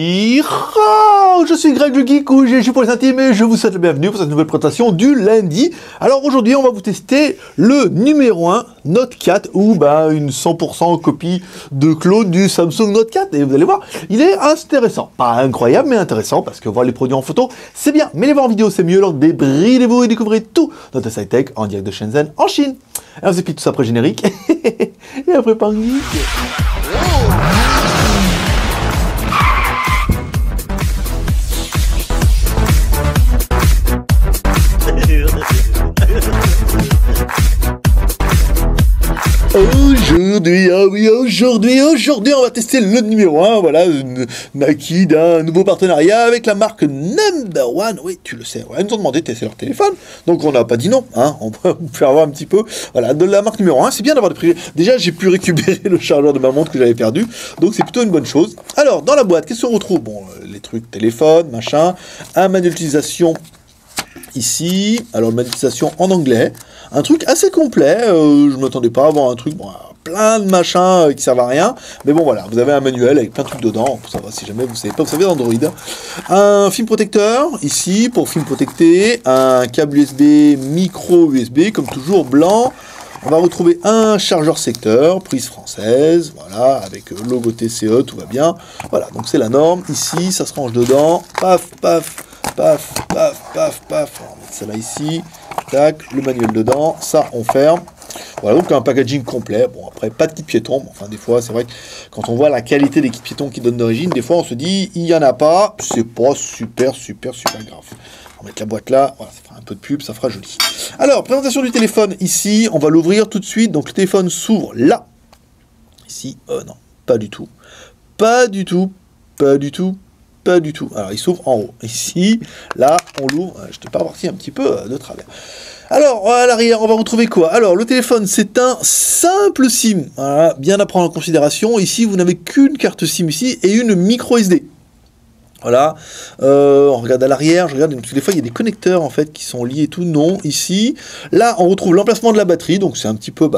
Je suis Greg le Geek ou GG pour les intimes et je vous souhaite la bienvenue pour cette nouvelle présentation du lundi. Alors aujourd'hui on va vous tester le numéro 1 Note 4 ou une 100% copie de clone du Samsung Note 4 et vous allez voir, il est intéressant. Pas incroyable mais intéressant parce que voir les produits en photo c'est bien, mais les voir en vidéo c'est mieux, alors débridez-vous et découvrez tout notre site tech en direct de Shenzhen en Chine. Et on vous explique tout ça après générique et après par geek. Aujourd'hui, on va tester le numéro 1, voilà, Nike d'un nouveau partenariat avec la marque Number One. Oui, tu le sais, ouais, ils nous ont demandé de tester leur téléphone, donc on n'a pas dit non, hein, on peut faire voir un petit peu, voilà, de la marque numéro 1, c'est bien d'avoir des prix. Déjà, j'ai pu récupérer le chargeur de ma montre que j'avais perdu, donc c'est plutôt une bonne chose. Alors, dans la boîte, qu'est-ce qu'on retrouve? Bon, les trucs téléphone, machin, un manuel d'utilisation ici, alors le manuel d'utilisation en anglais, un truc assez complet, je ne m'attendais pas à avoir un truc, plein de machins qui servent à rien, mais bon voilà, vous avez un manuel avec plein de trucs dedans, pour savoir si jamais vous savez pas, vous savez Android. Un film protecteur, ici, pour film protecté, un câble USB, micro USB, comme toujours blanc. On va retrouver un chargeur secteur, prise française, voilà, avec logo TCE, tout va bien. Voilà, donc c'est la norme, ici, ça se range dedans, paf, paf, paf, paf, paf, paf, on va mettre ça là ici, tac, le manuel dedans, ça on ferme. Voilà, donc un packaging complet. Bon, après, pas de kit piéton. Enfin, des fois, c'est vrai que quand on voit la qualité des kits piétons qui donnent d'origine, des fois, on se dit, il n'y en a pas. C'est pas super grave. On va mettre la boîte là. Voilà, ça fera un peu de pub, ça fera joli. Alors, présentation du téléphone. Ici, on va l'ouvrir tout de suite. Donc, le téléphone s'ouvre là. Ici, non, pas du tout. Pas du tout. Pas du tout. Pas du tout. Alors, il s'ouvre en haut. Ici, là, on l'ouvre. Je t'ai pas parti un petit peu de travers. Alors, à l'arrière, on va retrouver quoi? Alors, le téléphone, c'est un simple SIM. Voilà, bien à prendre en considération. Ici, vous n'avez qu'une carte SIM ici et une micro SD. Voilà. On regarde à l'arrière. Je regarde, des fois, il y a des connecteurs, en fait, qui sont liés et tout. Non, ici. Là, on retrouve l'emplacement de la batterie. Donc, c'est un petit peu,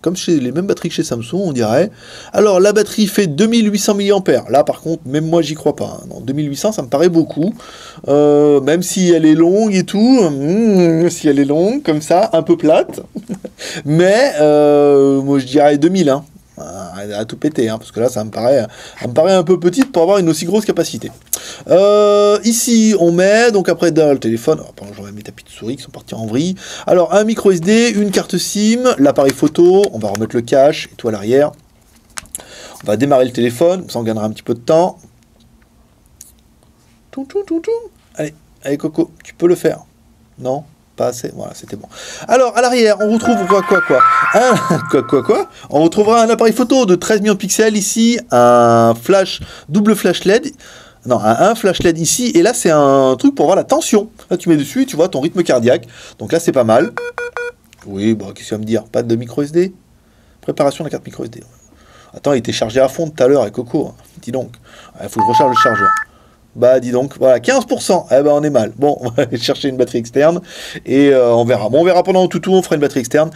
comme chez les mêmes batteries que chez Samsung, on dirait. Alors, la batterie fait 2800 mAh. Là, par contre, même moi, j'y crois pas. Non, 2800, ça me paraît beaucoup. Même si elle est longue et tout. Si elle est longue, comme ça, un peu plate. Mais, moi, je dirais 2000, hein. À tout péter, hein, parce que là, ça me paraît un peu petite pour avoir une aussi grosse capacité. Ici, on met, donc après, dans le téléphone, j'aurais mes tapis de souris qui sont partis en vrille. Alors, un micro SD, une carte SIM, l'appareil photo, on va remettre le cache et tout à l'arrière. On va démarrer le téléphone, ça on gagnera un petit peu de temps. Allez, Coco, tu peux le faire. Non? Pas assez, voilà, c'était bon. Alors, à l'arrière, on retrouve quoi On retrouvera un appareil photo de 13 millions de pixels ici, un double flash LED, non, un flash LED ici, et là, c'est un truc pour voir la tension. Là, tu mets dessus, tu vois ton rythme cardiaque, donc là, c'est pas mal. Oui, qu'est-ce que tu vas me dire? Pas de micro SD? Préparation de la carte micro SD. Attends, il était chargé à fond tout à l'heure avec Coco, dis donc. Il faut que je recharge le chargeur. Dis donc, voilà, 15%, on est mal. Bon, on va aller chercher une batterie externe, et on verra. Bon, on verra pendant tout, on fera une batterie externe.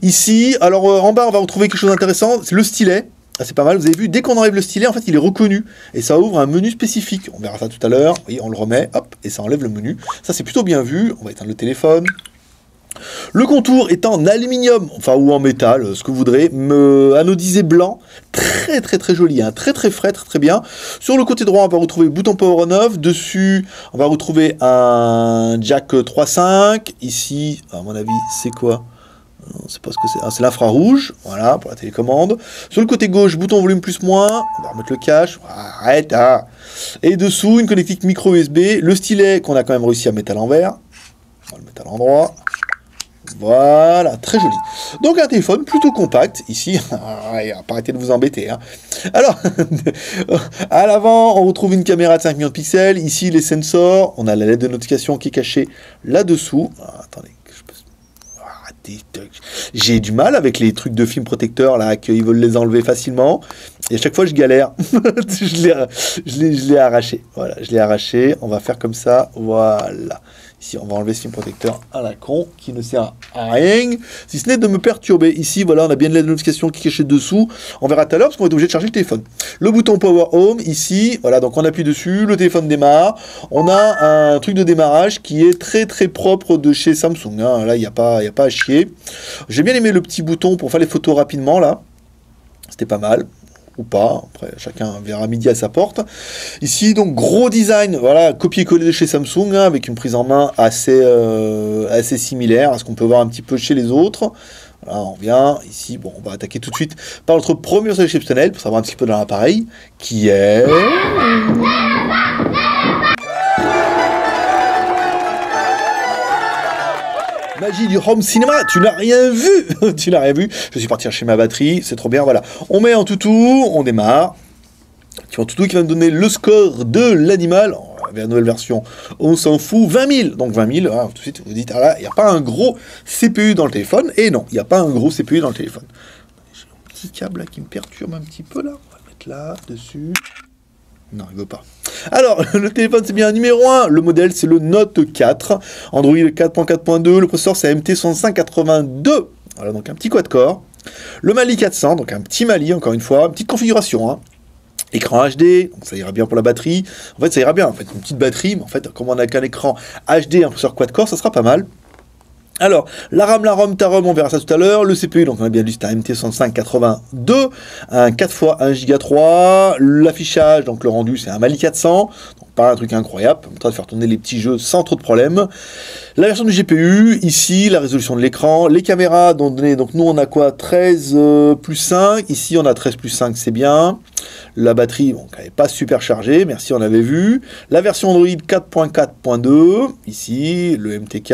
Ici, alors en bas, on va retrouver quelque chose d'intéressant, c'est le stylet. Ah, c'est pas mal, vous avez vu, dès qu'on enlève le stylet, en fait, il est reconnu, et ça ouvre un menu spécifique. On verra ça tout à l'heure, oui, on le remet, hop, et ça enlève le menu. Ça, c'est plutôt bien vu, on va éteindre le téléphone. Le contour est en aluminium, ou en métal, ce que vous voudrez, anodisé blanc, très joli, hein, très frais, très bien. Sur le côté droit, on va retrouver le bouton power on off, dessus, on va retrouver un jack 3.5, ici, à mon avis, c'est quoi? On ne sait pas ce que c'est, c'est l'infrarouge, voilà, pour la télécommande. Sur le côté gauche, bouton volume plus moins, on va remettre le cache, arrête, et dessous, une connectique micro USB, le stylet qu'on a quand même réussi à mettre à l'envers, on va le mettre à l'endroit. Voilà, très joli. Donc un téléphone plutôt compact, ici, pas arrêter de vous embêter. Hein. Alors, à l'avant, on retrouve une caméra de 5 millions de pixels, ici les sensors, on a la LED de notification qui est cachée là-dessous. Attendez, j'ai du mal avec les trucs de film protecteurs, là, qu'ils veulent les enlever facilement, et à chaque fois je galère. je l'ai arraché, voilà, je l'ai arraché, on va faire comme ça, voilà. Ici, on va enlever ce film protecteur à la con, qui ne sert à rien, si ce n'est de me perturber. Ici, voilà, on a bien l'aide de notification qui est cachée dessous. On verra tout à l'heure, parce qu'on va être obligé de charger le téléphone. Le bouton Power Home, ici, voilà, donc on appuie dessus, le téléphone démarre. On a un truc de démarrage qui est très très propre de chez Samsung. Hein. Là, il n'y a pas à chier. J'ai bien aimé le petit bouton pour faire les photos rapidement, là. C'était pas mal. Ou pas, après chacun verra midi à sa porte. Ici donc gros design, voilà, copier-coller de chez Samsung, hein, avec une prise en main assez similaire à ce qu'on peut voir un petit peu chez les autres. Voilà, on vient ici, bon, on va attaquer tout de suite par notre premier usage exceptionnel pour savoir un petit peu dans l'appareil, qui est... Magie du home cinéma, tu n'as rien vu. Tu n'as rien vu. Je suis parti chercher ma batterie, c'est trop bien, voilà. On met en toutou, on démarre. Tu vois, en toutou qui va me donner le score de l'animal. Avec la nouvelle version, on s'en fout, 20 000. Donc 20 000, hein, tout de suite vous dites, ah là, il n'y a pas un gros CPU dans le téléphone. Et non, il n'y a pas un gros CPU dans le téléphone. J'ai un petit câble là qui me perturbe un petit peu là. On va le mettre là, dessus. Non, il veut pas. Alors, le téléphone, c'est bien numéro 1. Le modèle, c'est le Note 4. Android 4.4.2. Le processeur, c'est MT6582. Voilà, donc un petit quad-core. Le Mali 400, donc un petit Mali, encore une fois. Une petite configuration, hein. Écran HD, donc ça ira bien pour la batterie. En fait, ça ira bien. En fait, une petite batterie, mais en fait, comme on n'a qu'un écran HD, un processeur quad-core, ça sera pas mal. Alors, la RAM, ta ROM, on verra ça tout à l'heure. Le CPU, donc on a bien vu, c'est un MT6582, un 4x 1 Go 3. L'affichage, donc le rendu, c'est un Mali 400. Donc pas un truc incroyable, en train de faire tourner les petits jeux sans trop de problèmes. La version du GPU, ici, la résolution de l'écran. Les caméras, donc nous on a quoi, 13 plus 5. Ici on a 13 plus 5, c'est bien. La batterie, bon, elle n'est pas super chargée, merci, on avait vu. La version Android 4.4.2, ici, le MTK,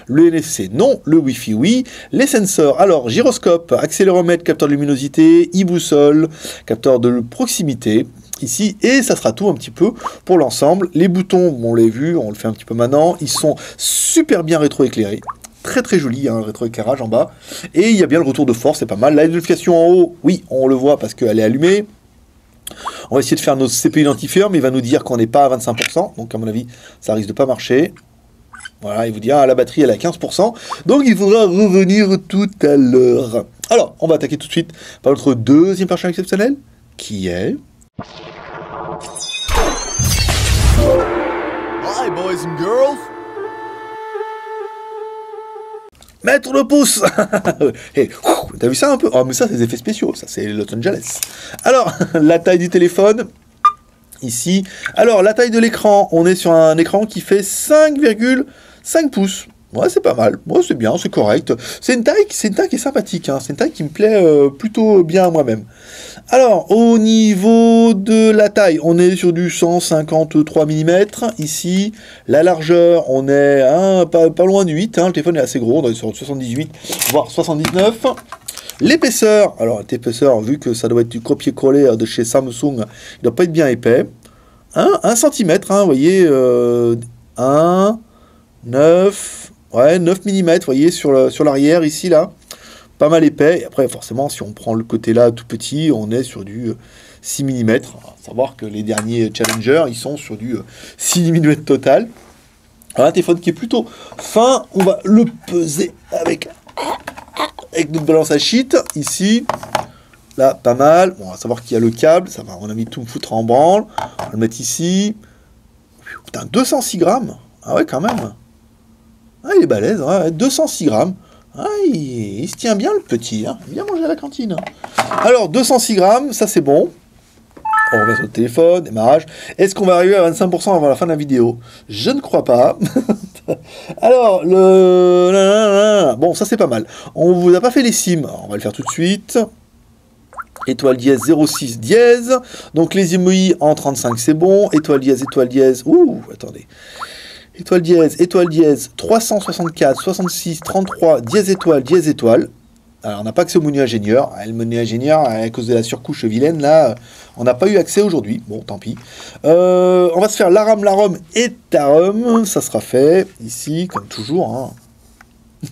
le NFC, non, le Wi-Fi, oui. Les sensors, alors, gyroscope, accéléromètre, capteur de luminosité, e-boussole, capteur de proximité, ici, et ça sera tout un petit peu pour l'ensemble. Les boutons, on l'a vu, on le fait un petit peu maintenant, ils sont super bien rétroéclairés. Très très joli, hein, rétroéclairage en bas. Et il y a bien le retour de force, c'est pas mal. La notification en haut, oui, on le voit parce qu'elle est allumée. On va essayer de faire nos CPU identifieurs, mais il va nous dire qu'on n'est pas à 25%. Donc à mon avis, ça risque de pas marcher. Voilà, il vous dit, ah, la batterie elle est à 15%. Donc il faudra revenir tout à l'heure. Alors, on va attaquer tout de suite par notre deuxième personnage exceptionnel, qui est... Hi boys and girls. Mettre le pouce. Hey, t'as vu ça un peu? Oh, mais ça, c'est des effets spéciaux. Ça, c'est Los Angeles. Alors, la taille du téléphone, ici. Alors, la taille de l'écran, on est sur un écran qui fait 5,5 pouces. Ouais, c'est pas mal. Ouais, c'est bien, c'est correct. C'est une taille qui est sympathique. Hein. C'est une taille qui me plaît plutôt bien à moi-même. Alors, au niveau de la taille, on est sur du 153 mm. Ici, la largeur, on est pas loin du 8. Hein. Le téléphone est assez gros, on est sur 78, voire 79. L'épaisseur, alors l'épaisseur, vu que ça doit être du copier-coller de chez Samsung, il doit pas être bien épais. 1 cm, hein, vous voyez, 9 mm, vous voyez, sur l'arrière, ici, là. Pas mal épais. Et après, forcément, si on prend le côté là, tout petit, on est sur du 6 mm. À savoir que les derniers Challenger, ils sont sur du 6 mm total. Alors, un téléphone qui est plutôt fin. On va le peser avec notre balance à shit, ici. Là, pas mal. Bon, on va savoir qu'il y a le câble. Ça va, on a mis tout me foutre en branle. On va le mettre ici. Putain, 206 grammes. Ah ouais, quand même. Ah, il est balèze, ouais, 206 grammes. Ah, il se tient bien le petit, hein. Il vient manger à la cantine. Alors, 206 grammes, ça c'est bon. On remet sur le téléphone, démarrage. Est-ce qu'on va arriver à 25% avant la fin de la vidéo? Je ne crois pas. Alors, bon, ça c'est pas mal. On vous a pas fait les sims. Alors, on va le faire tout de suite. Étoile dièse 06 dièse. Donc les emojis en 35 c'est bon. Étoile dièse, ouh, attendez. Étoile dièse, 364, 66, 33, dièse étoile. Alors, on n'a pas accès au menu ingénieur. Le menu ingénieur, à cause de la surcouche vilaine, là, on n'a pas eu accès aujourd'hui. Bon, tant pis. On va se faire la ROM et ta ROM. Ça sera fait ici, comme toujours. Hein.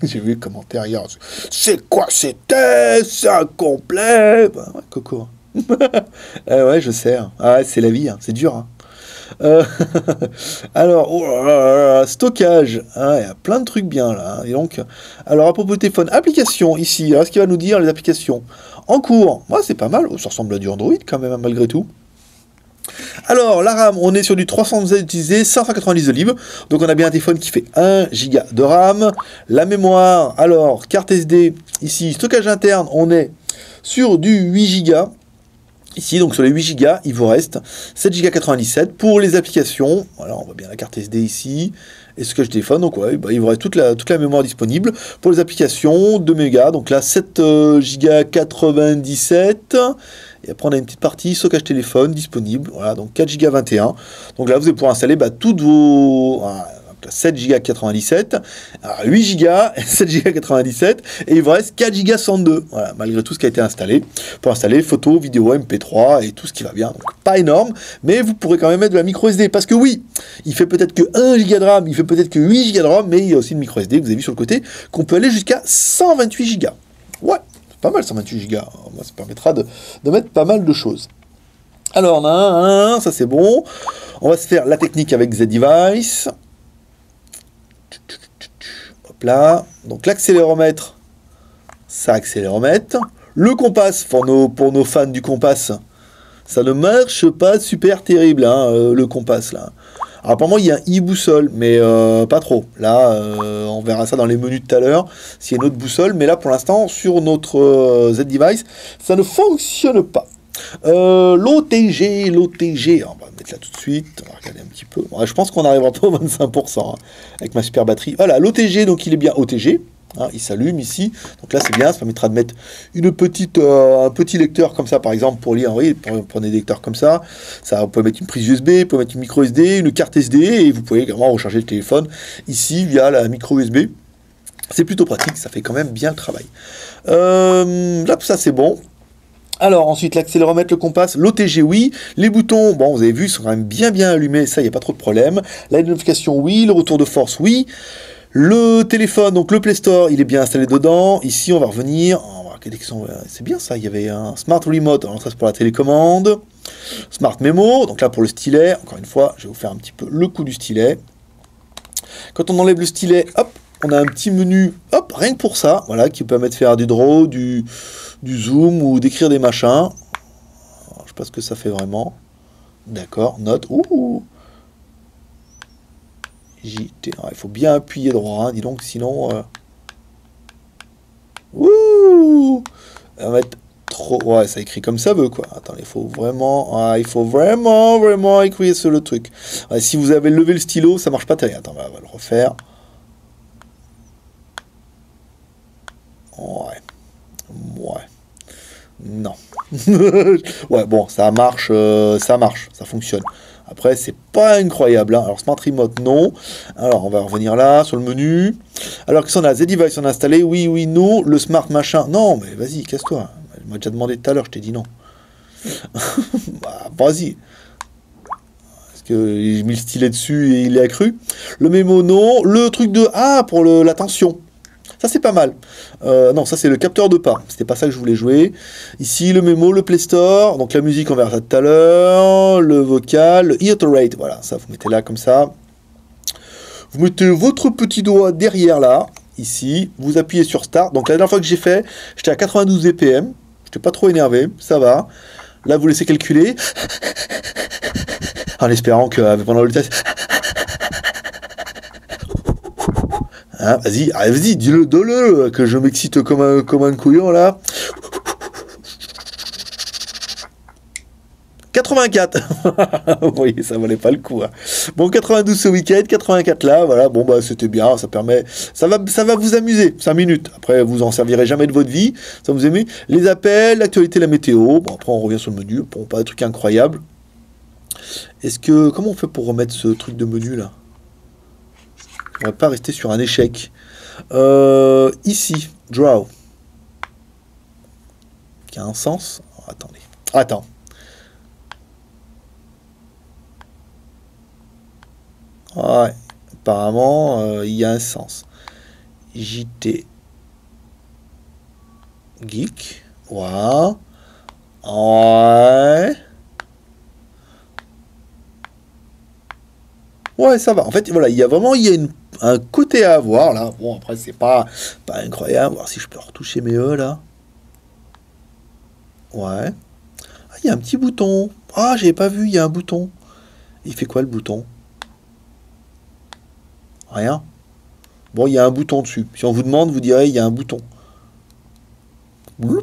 J'ai vu le commentaire hier. C'est quoi c'était? C'est incomplet. Bah, ouais, Coco. Ouais, je sais. Hein. Ah, c'est la vie. Hein. C'est dur. Hein. Euh, alors, oh là là, stockage. Ah, il y a plein de trucs bien là, hein. Et donc, alors à propos de téléphone, applications ici. Alors, ce qu'il va nous dire les applications en cours. Moi, c'est pas mal. Oh, ça ressemble à du Android quand même, hein, malgré tout. Alors, la RAM, on est sur du 300 utilisé, 590 de libre. Donc, on a bien un téléphone qui fait 1 Go de RAM. La mémoire, alors, carte SD, ici, stockage interne, on est sur du 8 Go. Ici, donc sur les 8 Go, il vous reste 7,97 Go pour les applications. Voilà, on voit bien la carte SD ici. Et ce que je téléphone, donc ouais, bah, il vous reste toute la mémoire disponible. Pour les applications, 2 mégas, donc là 7,97 Go. Et après, on a une petite partie stockage téléphone disponible. Voilà, donc 4,21 Go. Donc là, vous allez pouvoir installer toutes vos. Voilà, 7,97 Go, 8 Go, 7,97 Go, et il vous reste 4,62 Go. Voilà, malgré tout ce qui a été installé, pour installer photos, vidéos, MP3 et tout ce qui va bien. Donc pas énorme, mais vous pourrez quand même mettre de la micro SD, parce que oui, il fait peut-être que 1 Go de RAM, il fait peut-être que 8 Go de RAM, mais il y a aussi une micro SD, que vous avez vu sur le côté, qu'on peut aller jusqu'à 128 Go. Ouais, c'est pas mal 128 Go. Moi, ça permettra de mettre pas mal de choses. Alors, on a un, ça c'est bon. On va se faire la technique avec Z-Device. Hop là. Donc l'accéléromètre, ça accéléromètre. Le compas, pour nos fans du compas, ça ne marche pas super terrible, hein, le compas là. Alors apparemment il y a un e-boussole, mais pas trop. Là, on verra ça dans les menus de tout à l'heure, s'il y a une autre boussole. Mais là pour l'instant, sur notre Z-Device, ça ne fonctionne pas. L'OTG, on va mettre là tout de suite, on va regarder un petit peu. Bon, je pense qu'on n'arrivera pas au 25%, hein, avec ma super batterie. Voilà, l'OTG, donc il est bien OTG, hein, il s'allume ici, donc là c'est bien, ça permettra de mettre un petit lecteur comme ça, par exemple, pour lire. Oui, prenez des lecteurs comme ça, vous pouvez mettre une prise USB, vous pouvez mettre une micro SD, une carte SD, et vous pouvez également recharger le téléphone ici via la micro USB. C'est plutôt pratique, ça fait quand même bien le travail. Là, ça c'est bon. Alors ensuite l'accéléromètre, le compas, l'OTG oui, les boutons, bon vous avez vu, ils sont quand même bien allumés, ça il n'y a pas trop de problème. La notification oui, le retour de force oui. Le téléphone, donc le Play Store, il est bien installé dedans. Ici on va revenir, c'est bien ça, il y avait un Smart Remote, alors ça c'est pour la télécommande. Smart Memo, donc là pour le stylet, encore une fois, je vais vous faire un petit peu le coup du stylet. Quand on enlève le stylet, hop, on a un petit menu, hop, rien que pour ça, voilà, qui permet de faire du draw, du zoom ou d'écrire des machins. Alors, je sais pas ce que ça fait vraiment. D'accord, note. Ouh. JT. Alors, il faut bien appuyer droit, hein, dis donc, sinon. Ouh. On va mettre trop. Ouais, ça écrit comme ça veut quoi. Attendez, il faut vraiment écrire sur le truc. Ouais, si vous avez levé le stylo, ça marche pas terrible. Attends, on va le refaire. Ouais. Non. Ouais, bon, ça marche, ça fonctionne. Après, c'est pas incroyable, hein. Alors, Smart Remote, non. Alors, on va revenir là, sur le menu. Alors, qu'est-ce qu'on a? Z-Device, on a installé? Oui, non. Le Smart machin? Non, mais vas-y, casse-toi. Il m'a déjà demandé tout à l'heure, je t'ai dit non. Bah, vas-y. Parce que j'ai mis le stylet dessus et il est accru. Le mémo, non. Le truc de... Ah, pour la tension. Ça, c'est pas mal. Non, ça, c'est le capteur de pas. C'était pas ça que je voulais jouer. Ici, le mémo, le Play Store. Donc, la musique, on verra ça tout à l'heure. Le vocal, le Iterate. Voilà, ça, vous mettez là comme ça. Vous mettez votre petit doigt derrière là. Ici. Vous appuyez sur Start. Donc, la dernière fois que j'ai fait, j'étais à 92 BPM. J'étais pas trop énervé. Ça va. Là, vous laissez calculer. En espérant que pendant le test... Hein, vas-y, dis-le, que je m'excite comme un couillon, là. 84. Vous voyez, ça valait pas le coup. Hein. Bon, 92 ce week-end, 84 là, voilà. Bon, bah, c'était bien, ça permet... Ça va vous amuser, 5 minutes. Après, vous en servirez jamais de votre vie. Ça vous aimez. Les appels, l'actualité, la météo. Bon, après, on revient sur le menu. Bon, pas des trucs incroyables. Comment on fait pour remettre ce truc de menu, là? On va pas rester sur un échec. Ici, draw. Qui a un sens. Oh, attendez. Attends. Ouais. Apparemment, il y a un sens. JT. Geek. Ouais. Ouais, ça va. En fait, voilà, il y a vraiment un côté à avoir, là. Bon, après, c'est pas incroyable. Voir si je peux retoucher mes E, là. Ouais. Ah, il y a un petit bouton. Ah, j'avais pas vu, il y a un bouton. Il fait quoi, le bouton? Rien. Bon, il y a un bouton dessus. Si on vous demande, vous direz, il y a un bouton. Non,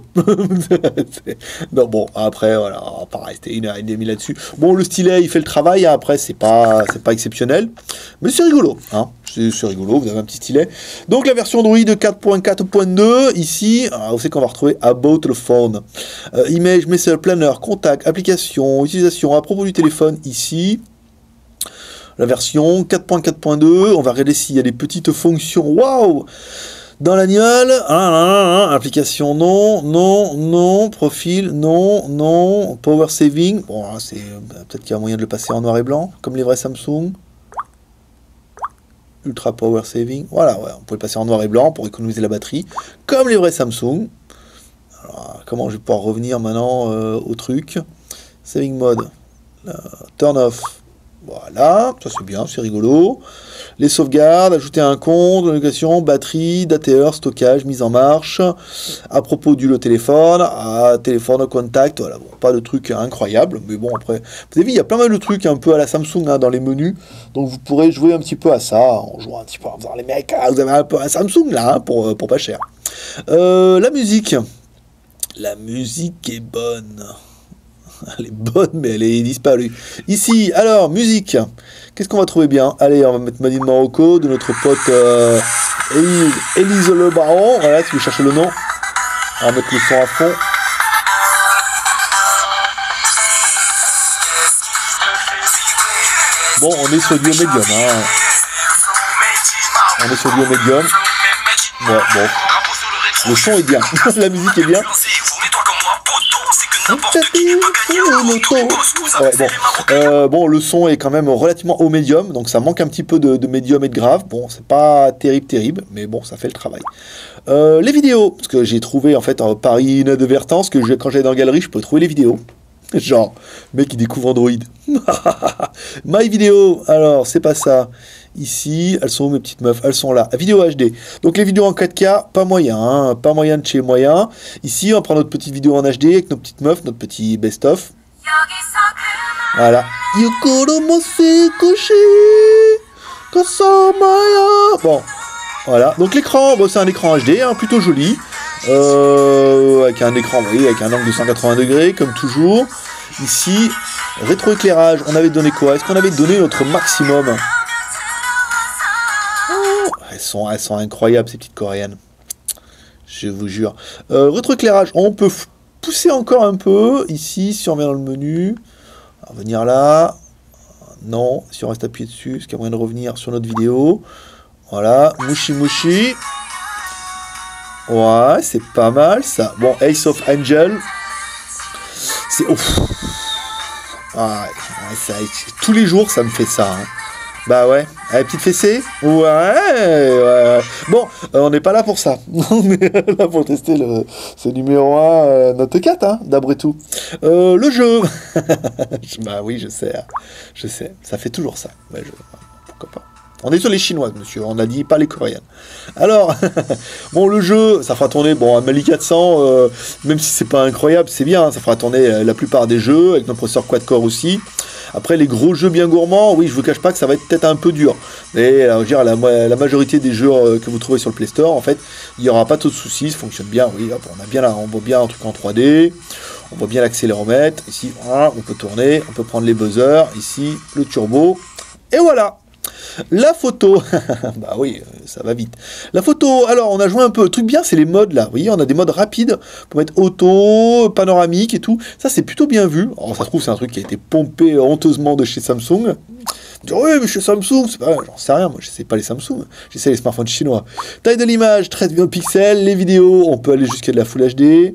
bon, après, voilà, on va pas rester 1h30 là-dessus. Bon, le stylet, il fait le travail, hein, après, c'est pas exceptionnel, mais c'est rigolo, hein, c'est rigolo, vous avez un petit stylet. Donc, la version Android 4.4.2, ici, on sait qu'on va retrouver About the Phone. Image, Message, Planner, Contact, Application, Utilisation, à propos du téléphone, ici. La version 4.4.2, on va regarder s'il y a des petites fonctions, waouh! Dans l'annual, application non, profil non, power saving, bon là c'est peut-être qu'il y a moyen de le passer en noir et blanc, comme les vrais Samsung. Ultra power saving, voilà, ouais, on peut le passer en noir et blanc pour économiser la batterie, comme les vrais Samsung. Alors, comment je vais pouvoir revenir maintenant au truc? Saving mode, turn off. Voilà, ça c'est bien, c'est rigolo. Les sauvegardes, ajouter un compte, location, batterie, dateur, stockage, mise en marche. À propos du téléphone, téléphone, contact, voilà, bon, pas de truc incroyable, mais bon, après, vous avez vu, il y a plein mal de trucs un peu à la Samsung hein, dans les menus, donc vous pourrez jouer un petit peu à ça, en jouant un petit peu en disant, les mecs, vous avez un peu un Samsung là, hein, pour pas cher. La musique est bonne. Elle est bonne, mais elle est disparue. Ici, alors, musique. Qu'est-ce qu'on va trouver bien? Allez, on va mettre Madine Marocco, de notre pote Élise Le Baron. Voilà, si vous cherchez le nom. On va mettre le son à fond. Bon, on est sur du médium. Hein. On est sur du médium. Ouais, bon. Le son est bien. La musique est bien. Ouais, bon, le son est quand même relativement au médium, donc ça manque un petit peu de médium et de grave. Bon, c'est pas terrible, mais bon, ça fait le travail. Les vidéos, parce que j'ai trouvé en fait par inadvertance que quand j'allais dans la galerie, je pouvais trouver les vidéos. Genre, mec, il découvre Android. My vidéo, alors, c'est pas ça. Ici, elles sont où mes petites meufs? Elles sont là. Vidéo HD. Donc les vidéos en 4K, pas moyen. Hein, pas moyen de chez moyen. Ici, on prend notre petite vidéo en HD avec nos petites meufs, notre petit best-of. Voilà. Bon, voilà. Donc l'écran, bon, c'est un écran HD, hein, plutôt joli. Avec un écran, vous voyez, avec un angle de 180 degrés, comme toujours. Ici, rétroéclairage, on avait donné quoi? Est-ce qu'on avait donné notre maximum? Elles sont incroyables, ces petites coréennes. Je vous jure. Rétroéclairage, on peut pousser encore un peu. Ici, si on revient dans le menu, on va venir là. Non, si on reste appuyé dessus, est-ce qu'il y a moyen de revenir sur notre vidéo? Voilà, Mushi. Ouais, c'est pas mal ça. Bon, Ace of Angel. C'est ouf. Ah, tous les jours, ça me fait ça. Hein. Bah ouais. Allez, petite fessée. Ouais. Bon, on n'est pas là pour ça. On est là pour tester ce numéro 1 Note 4, hein, d'après tout. Le jeu. Bah oui, je sais. Ça fait toujours ça. Ouais, pourquoi pas. On est sur les chinoises, monsieur. On a dit pas les coréennes. Alors, bon, le jeu, ça fera tourner, bon, un Mali 400, même si c'est pas incroyable, c'est bien. Ça fera tourner la plupart des jeux, avec notre processeur quad-core aussi. Après, les gros jeux bien gourmands, oui, je vous cache pas que ça va être peut-être un peu dur. Mais, alors, je veux dire, la majorité des jeux que vous trouvez sur le Play Store, en fait, il n'y aura pas trop de soucis, ça fonctionne bien. Oui, hop, on voit bien un truc en 3D. On voit bien l'accéléromètre. Ici, on peut tourner, on peut prendre les buzzers. Ici, le turbo. Et voilà. La photo, bah oui, ça va vite. La photo, alors on a joué un peu. Le truc bien, c'est les modes là. Vous voyez, on a des modes rapides pour mettre auto, panoramique et tout. Ça, c'est plutôt bien vu. Alors, ça se trouve, c'est un truc qui a été pompé honteusement de chez Samsung. Oui, mais chez Samsung, c'est pas, j'en sais rien, moi je sais pas les Samsung, j'essaie les smartphones chinois. Taille de l'image, 13 millions de pixels, les vidéos, on peut aller jusqu'à de la Full HD,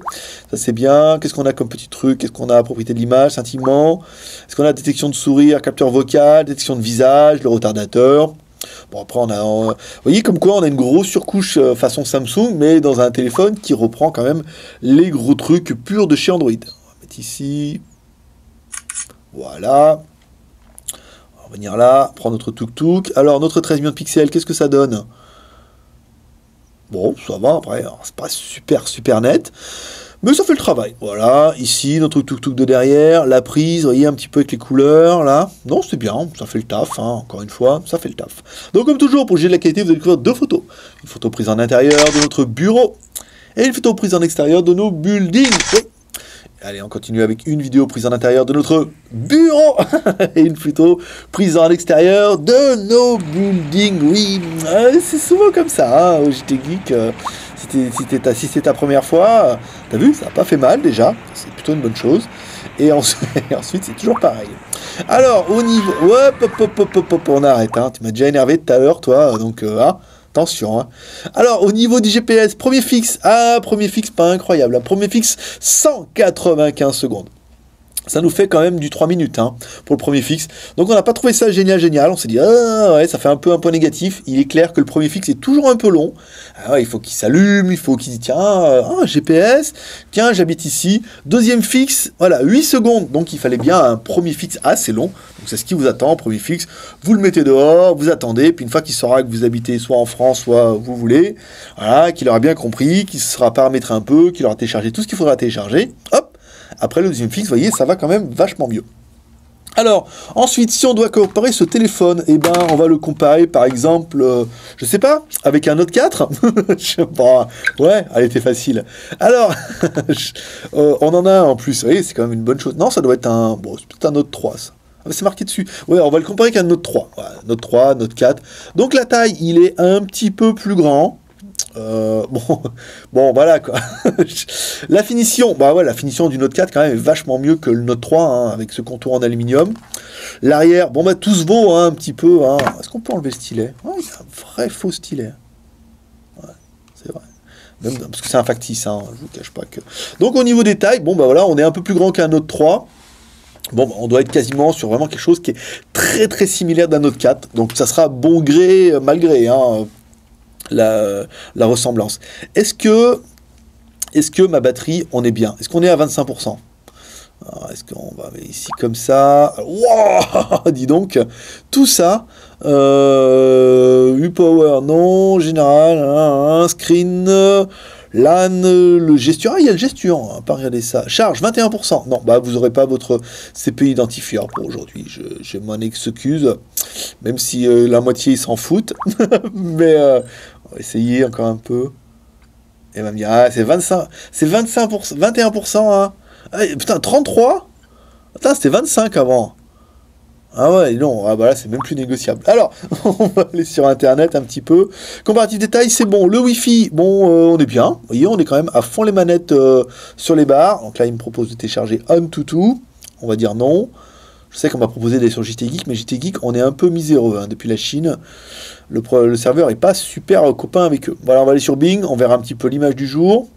ça c'est bien. Qu'est-ce qu'on a comme petit truc? Qu'est-ce qu'on a à propriété de l'image, scintillement? Est-ce qu'on a détection de sourire, capteur vocal, détection de visage, le retardateur? Bon, après on a, vous voyez comme quoi on a une grosse surcouche façon Samsung, mais dans un téléphone qui reprend quand même les gros trucs purs de chez Android. On va mettre ici, voilà. va venir là, prendre notre tuk-tuk. Alors, notre 13 millions de pixels, qu'est-ce que ça donne? Bon, ça va, après, c'est pas super net. Mais ça fait le travail. Voilà, ici, notre tuk-tuk de derrière, la prise, vous voyez, un petit peu avec les couleurs, là. Non, c'est bien, ça fait le taf, hein, encore une fois, ça fait le taf. Donc, comme toujours, pour juger de la qualité, vous allez découvrir deux photos. Une photo prise en intérieur de notre bureau, et une photo prise en extérieur de nos buildings. Oui. Allez, on continue avec une vidéo prise en intérieur de notre bureau, et une photo prise en extérieur de nos buildings. Oui, c'est souvent comme ça, hein, au JT Geek. Si c'est ta première fois, t'as vu, ça n'a pas fait mal déjà, c'est plutôt une bonne chose. Et ensuite, c'est toujours pareil. Alors, au niveau... Hop, on arrête, hein. Tu m'as déjà énervé tout à l'heure, toi, donc attention. Hein. Alors, au niveau du GPS, premier fixe, premier fixe pas incroyable, hein. Premier fixe, 195 secondes. Ça nous fait quand même du 3 minutes hein, pour le premier fixe. Donc on n'a pas trouvé ça génial. On s'est dit, ouais, ça fait un peu un point négatif. Il est clair que le premier fixe est toujours un peu long. Il faut qu'il s'allume, il faut qu'il dise, tiens, GPS, tiens, j'habite ici. Deuxième fixe, voilà, 8 secondes. Donc il fallait bien un premier fixe assez long. Donc c'est ce qui vous attend, premier fixe. Vous le mettez dehors, vous attendez. Puis une fois qu'il saura que vous habitez soit en France, soit où vous voulez, voilà, qu'il aura bien compris, qu'il se sera paramétré un peu, qu'il aura téléchargé tout ce qu'il faudra télécharger, hop. Après le deuxième fixe, vous voyez, ça va quand même vachement mieux. Alors, ensuite, si on doit comparer ce téléphone, eh ben, on va le comparer, par exemple, je sais pas, avec un Note 4. Je sais pas. Ouais, elle était facile. Alors, on en a un en plus. Vous voyez, c'est quand même une bonne chose. Non, ça doit être un... Bon, c'est peut-être un Note 3, ça. Ah, c'est marqué dessus. Ouais, on va le comparer avec un Note 3. Voilà, Note 3, Note 4. Donc, la taille, il est un petit peu plus grand. Bon, voilà quoi. La finition, bah ouais, la finition du Note 4 quand même est vachement mieux que le Note 3 hein, avec ce contour en aluminium. L'arrière, bon bah tout se vaut hein, un petit peu. Hein. Est-ce qu'on peut enlever le stylet? Ouais, il y a un vrai faux stylet. Ouais, c'est vrai. Même, parce que c'est un factice, hein, je vous cache pas que. Donc au niveau des tailles, bon bah voilà, on est un peu plus grand qu'un Note 3. Bon, bah, on doit être quasiment sur vraiment quelque chose qui est très similaire d'un Note 4. Donc ça sera bon gré, malgré. Hein, la ressemblance. Est-ce que ma batterie, on est bien? Est-ce qu'on est à 25%? Est-ce qu'on va ici comme ça? Wow, dis donc, tout ça, U-Power, non, général, screen, LAN, le gesture, il y a le gesture, on va pas regarder ça. Charge, 21%. Non, bah vous n'aurez pas votre CPU identifieur pour aujourd'hui, je m'en excuse, même si la moitié ils s'en foutent, mais on va essayer encore un peu. Et va me dire, ah, c'est 25%, 21%, hein. Ah, putain, 33? Putain, c'était 25 avant. Ah ouais, non, ah bah là, c'est même plus négociable. Alors, on va aller sur Internet un petit peu. Comparatif détail, c'est bon. Le Wi-Fi, bon, on est bien. Vous voyez, on est quand même à fond les manettes sur les barres. Donc là, il me propose de télécharger AnTuTu. On va dire non. Je sais qu'on m'a proposé d'aller sur JT Geek, mais JT Geek, on est un peu miséreux hein, depuis la Chine. Le serveur n'est pas super copain avec eux. Voilà, on va aller sur Bing, on verra un petit peu l'image du jour.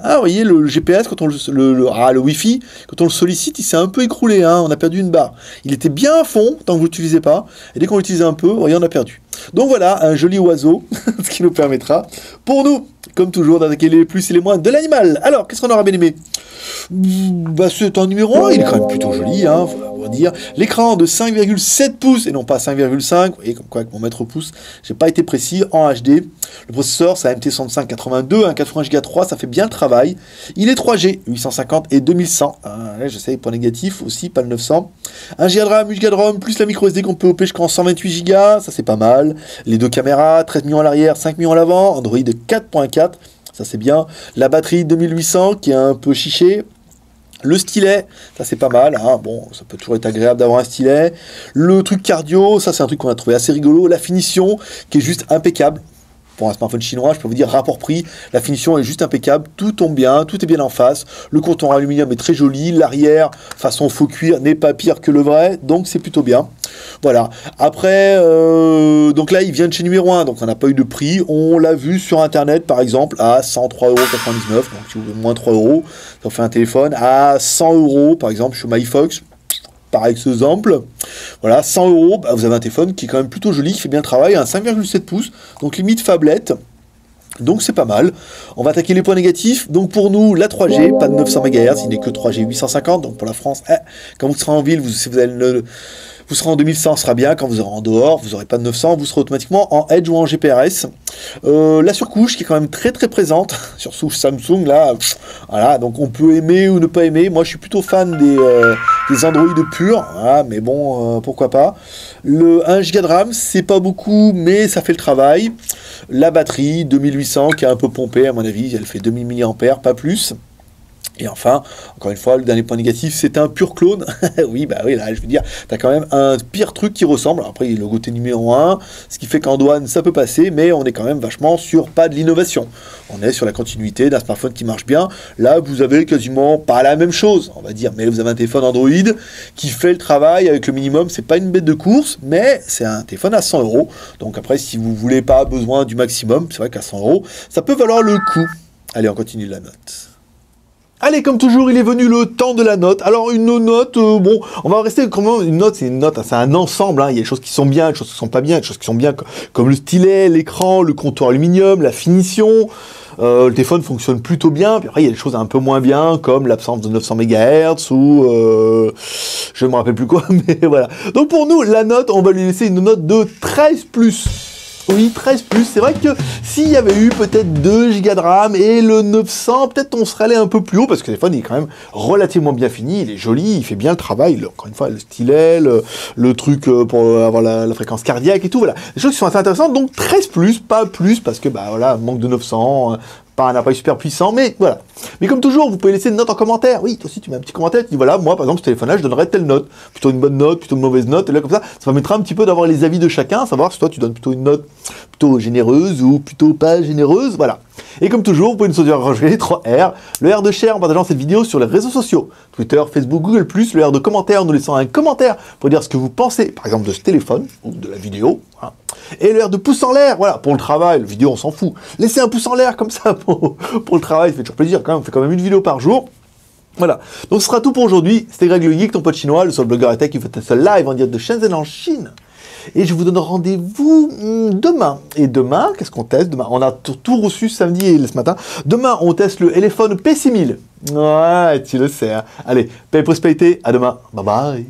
Ah, vous voyez, le GPS, quand on le Wi-Fi, quand on le sollicite, il s'est un peu écroulé, hein, on a perdu une barre. Il était bien à fond, tant que vous l'utilisez pas, et dès qu'on l'utilise un peu, vous voyez, on a perdu. Donc voilà, un joli oiseau, ce qui nous permettra, pour nous, comme toujours, d'attaquer les plus et les moins de l'animal. Alors, qu'est-ce qu'on aura bien aimé? Bah, c'est un numéro 1, il est quand même plutôt joli, hein, faut dire. L'écran de 5,7 pouces, et non pas 5,5, vous voyez, comme quoi, avec mon mètre pouce, j'ai pas été précis, en HD. Le processeur, c'est un MT6582, un 80 Go 3, ça fait bien le travail. Il est 3G, 850 et 2100. Là, je sais, point négatif aussi, pas le 900. 1 Go de RAM, 8 Go de ROM, plus la micro SD qu'on peut OP jusqu'en 128 Go, ça c'est pas mal. Les deux caméras, 13 millions à l'arrière, 5 millions à l'avant, Android 4.4, ça c'est bien. La batterie 2800 qui est un peu chichée. Le stylet, ça c'est pas mal, hein. Bon, ça peut toujours être agréable d'avoir un stylet. Le truc cardio, ça c'est un truc qu'on a trouvé assez rigolo. La finition qui est juste impeccable. Pour un smartphone chinois, je peux vous dire, rapport prix, la finition est juste impeccable, tout tombe bien, tout est bien en face, le contour aluminium est très joli, l'arrière, façon faux cuir, n'est pas pire que le vrai, donc c'est plutôt bien. Voilà. Après, donc là, il vient de chez numéro 1, donc on n'a pas eu de prix, on l'a vu sur Internet, par exemple, à 103,99 €, donc si vous voulez moins 3 €, ça fait un téléphone, à 100 €, par exemple, chez MyFox, par exemple, voilà, 100 €, bah, vous avez un téléphone qui est quand même plutôt joli, qui fait bien le travail, un 5,7 pouces, donc limite phablette, donc c'est pas mal. On va attaquer les points négatifs, donc pour nous, la 3G, pas de 900 MHz, il n'est que 3G 850, donc pour la France, quand vous serez en ville, si vous allez Vous serez en 2100, ce sera bien. Quand vous aurez en dehors, vous n'aurez pas de 900, vous serez automatiquement en Edge ou en GPRS. La surcouche qui est quand même très très présente sur Samsung là, voilà, donc on peut aimer ou ne pas aimer. Moi je suis plutôt fan des Android purs, voilà, mais bon, pourquoi pas. Le 1 Go de RAM, c'est pas beaucoup, mais ça fait le travail. La batterie 2800 qui est un peu pompée à mon avis, elle fait 2000 mAh, pas plus. Et enfin, encore une fois, le dernier point négatif, c'est un pur clone. Oui, bah oui, là, je veux dire, t'as quand même un pire truc qui ressemble. Après, le côté numéro 1, ce qui fait qu'en douane, ça peut passer, mais on est quand même vachement sur pas de l'innovation. On est sur la continuité d'un smartphone qui marche bien. Là, vous avez quasiment pas la même chose, on va dire, mais vous avez un téléphone Android qui fait le travail avec le minimum. C'est pas une bête de course, mais c'est un téléphone à 100 €. Donc après, si vous voulez pas besoin du maximum, c'est vrai qu'à 100 €, ça peut valoir le coup. Allez, on continue la note. Allez, comme toujours, il est venu le temps de la note. Alors, une note, bon, on va rester comme une note, c'est une note, c'est un ensemble, hein. Il y a des choses qui sont bien, des choses qui sont pas bien, des choses qui sont bien, comme le stylet, l'écran, le contour aluminium, la finition. Le téléphone fonctionne plutôt bien. Puis après, il y a des choses un peu moins bien, comme l'absence de 900 MHz ou... je ne me rappelle plus quoi, mais voilà. Donc, pour nous, la note, on va lui laisser une note de 13+. Oui, 13+, c'est vrai que s'il y avait eu peut-être 2 Go de RAM et le 900, peut-être on serait allé un peu plus haut, parce que le téléphone il est quand même relativement bien fini, il est joli, il fait bien le travail, encore une fois, le stylet, le truc pour avoir la fréquence cardiaque et tout, voilà. Des choses qui sont assez intéressantes, donc 13+, pas plus, parce que, bah voilà, manque de 900, pas un appareil super puissant, mais voilà. Mais comme toujours, vous pouvez laisser une note en commentaire. Oui, toi aussi, tu mets un petit commentaire, tu dis voilà, moi, par exemple, ce téléphone-là, je donnerais telle note. Plutôt une bonne note, plutôt une mauvaise note, et là, comme ça permettra un petit peu d'avoir les avis de chacun, savoir si toi, tu donnes plutôt une note plutôt généreuse ou plutôt pas généreuse, voilà. Et comme toujours, vous pouvez nous encourager les 3 R. Le R de share en partageant cette vidéo sur les réseaux sociaux, Twitter, Facebook, Google+, le R de commentaire en nous laissant un commentaire pour dire ce que vous pensez, par exemple, de ce téléphone ou de la vidéo, hein. Et le R de pouce en l'air, voilà, pour le travail, la vidéo, on s'en fout. Laissez un pouce en l'air comme ça pour le travail, ça fait toujours plaisir quand même, on fait quand même une vidéo par jour. Voilà, donc ce sera tout pour aujourd'hui. C'était Greg le Geek, ton pote chinois, le seul blogueur et tech qui fait un seul live en direct de Shenzhen en Chine. Et je vous donne rendez-vous demain. Et demain, qu'est-ce qu'on teste? Demain, on a tout reçu samedi et ce matin. Demain, on teste le Elephone P6000. Ouais, tu le sais, hein. Allez, paix et prospérité, à demain. Bye bye.